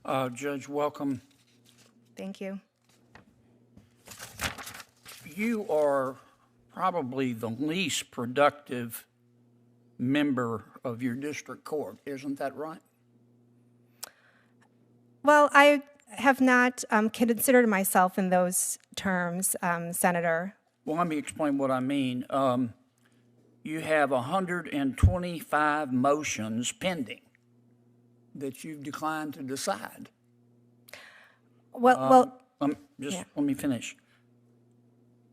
Judge, welcome. Thank you. You are probably the least productive member of your district court, isn't that right? Well, I have not considered myself in those terms, Senator. Well, let me explain what I mean. You have 125 motions pending that you've declined to decide. Well, Let me finish.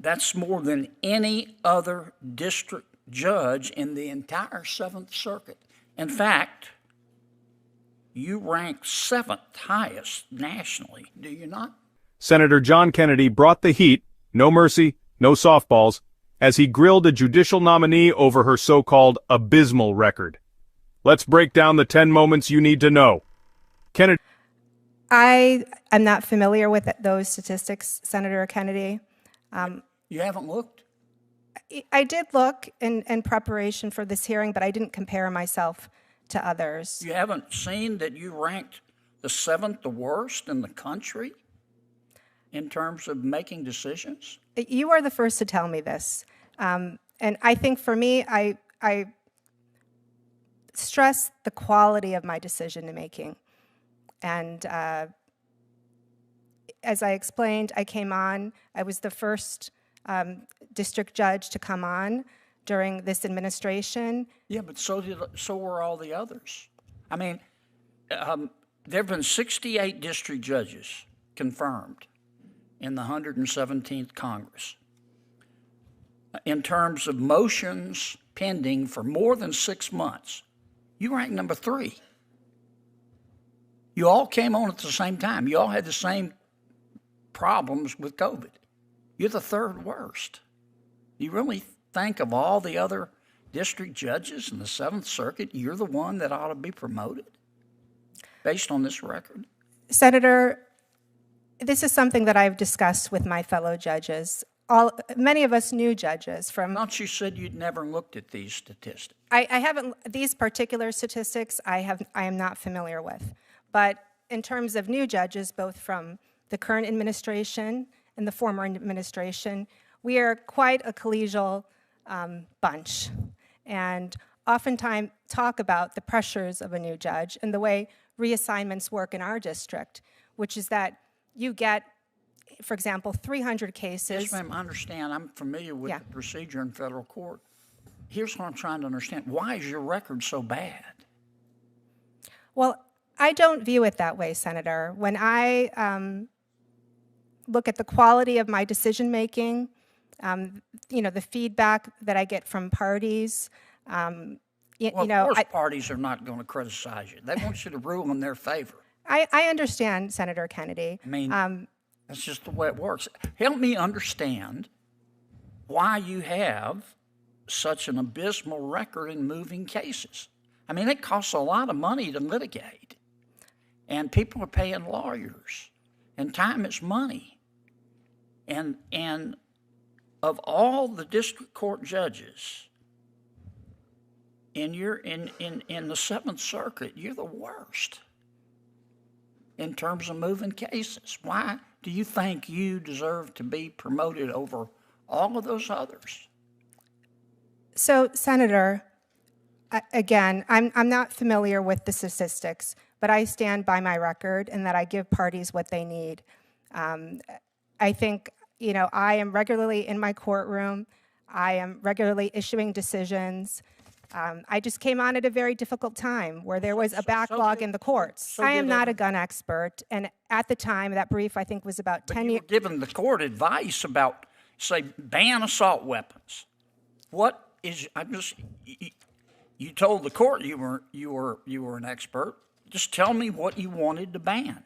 That's more than any other district judge in the entire Seventh Circuit. In fact, you rank 7th highest nationally, do you not? Senator John Kennedy brought the heat, no mercy, no softballs, as he grilled a judicial nominee over her so-called abysmal record. Let's break down the 10 moments you need to know. Kennedy. I am not familiar with those statistics, Senator Kennedy. You haven't looked? I did look in preparation for this hearing, but I didn't compare myself to others. You haven't seen that you ranked the 7th the worst in the country in terms of making decisions? You are the first to tell me this. And I think for me, I stress the quality of my decision-making. And as I explained, I came on, I was the first district judge to come on during this administration. Yeah, but so were all the others. I mean, there have been 68 district judges confirmed in the 117th Congress. In terms of motions pending for more than 6 months, you rank number 3. You all came on at the same time. You all had the same problems with COVID. You're the 3rd worst. You really think of all the other district judges in the 7th Circuit, you're the one that ought to be promoted based on this record? Senator, this is something that I've discussed with my fellow judges. Many of us new judges from... I thought you said you'd never looked at these statistics. I haven't, these particular statistics I am not familiar with. But in terms of new judges, both from the current administration and the former administration, we are quite a collegial bunch, and oftentimes talk about the pressures of a new judge and the way reassignments work in our district, which is that you get, for example, 300 cases. Yes, ma'am, I understand. I'm familiar with the procedure in federal court. Here's what I'm trying to understand. Why is your record so bad? Well, I don't view it that way, Senator. When I look at the quality of my decision-making, the feedback that I get from parties, Of course parties are not going to criticize you. They want you to rule in their favor. I understand, Senator Kennedy. I mean, that's just the way it works. Help me understand why you have such an abysmal record in moving cases. I mean, it costs a lot of money to litigate, and people are paying lawyers, and time is money. And of all the district court judges in the 7th Circuit, you're the worst in terms of moving cases. Why do you think you deserve to be promoted over all of those others? So, Senator, again, I'm not familiar with the statistics, but I stand by my record and that I give parties what they need. I think, I am regularly in my courtroom. I am regularly issuing decisions. I just came on at a very difficult time where there was a backlog in the courts. I am not a gun expert, and at the time, that brief, I think, was about 10 years. But you were giving the court advice about, say, ban assault weapons. What is? You told the court you were an expert. Just tell me what you wanted to ban.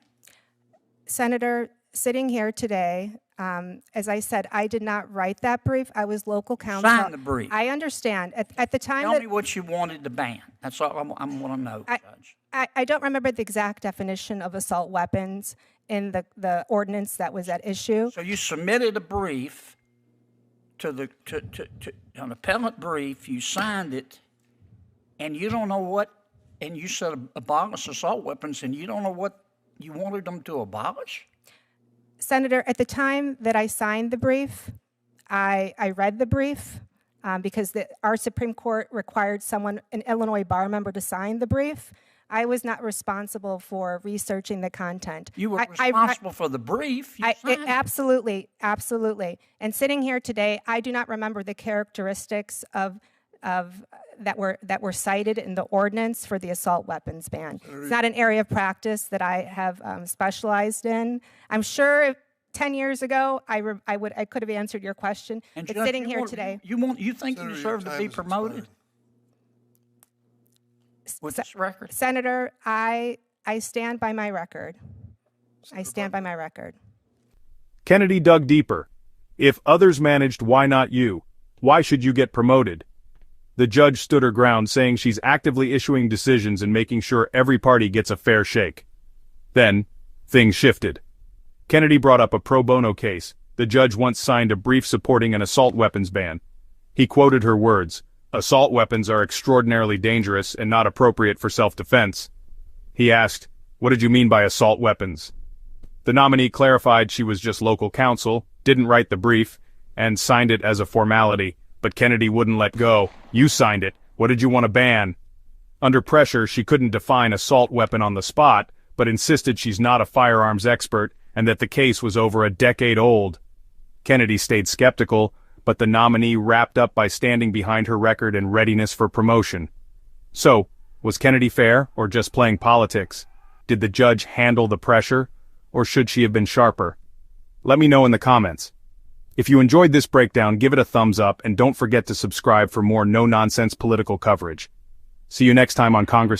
Senator, sitting here today, as I said, I did not write that brief. I was local counsel. Sign the brief. I understand. At the time, tell me what you wanted to ban. That's all I want to know, Judge. I don't remember the exact definition of assault weapons in the ordinance that was at issue. So you submitted a brief to an appellate brief. You signed it, and you don't know what. And you said abolish assault weapons, and you don't know what you wanted them to abolish? Senator, at the time that I signed the brief, I read the brief because our Supreme Court required an Illinois bar member to sign the brief. I was not responsible for researching the content. You were responsible for the brief. Absolutely, absolutely. And sitting here today, I do not remember the characteristics of that were cited in the ordinance for the assault weapons ban. It's not an area of practice that I have specialized in. I'm sure if 10 years ago I could have answered your question. And but Judge, sitting here today, you think Senator, you deserve your to be time has promoted expired. with this record? Senator, I stand by my record. I stand by my record. Kennedy dug deeper. If others managed, why not you? Why should you get promoted? The judge stood her ground, saying she's actively issuing decisions and making sure every party gets a fair shake. Then, things shifted. Kennedy brought up a pro bono case. The judge once signed a brief supporting an assault weapons ban. He quoted her words, "Assault weapons are extraordinarily dangerous and not appropriate for self-defense." He asked, "What did you mean by assault weapons?" The nominee clarified she was just local counsel, didn't write the brief, and signed it as a formality. But Kennedy wouldn't let go. "You signed it. What did you want to ban?" Under pressure, she couldn't define assault weapon on the spot, but insisted she's not a firearms expert and that the case was over a decade old. Kennedy stayed skeptical, but the nominee wrapped up by standing behind her record and readiness for promotion. So, was Kennedy fair or just playing politics? Did the judge handle the pressure, or should she have been sharper? Let me know in the comments. If you enjoyed this breakdown, give it a thumbs up and don't forget to subscribe for more no-nonsense political coverage. See you next time on Congress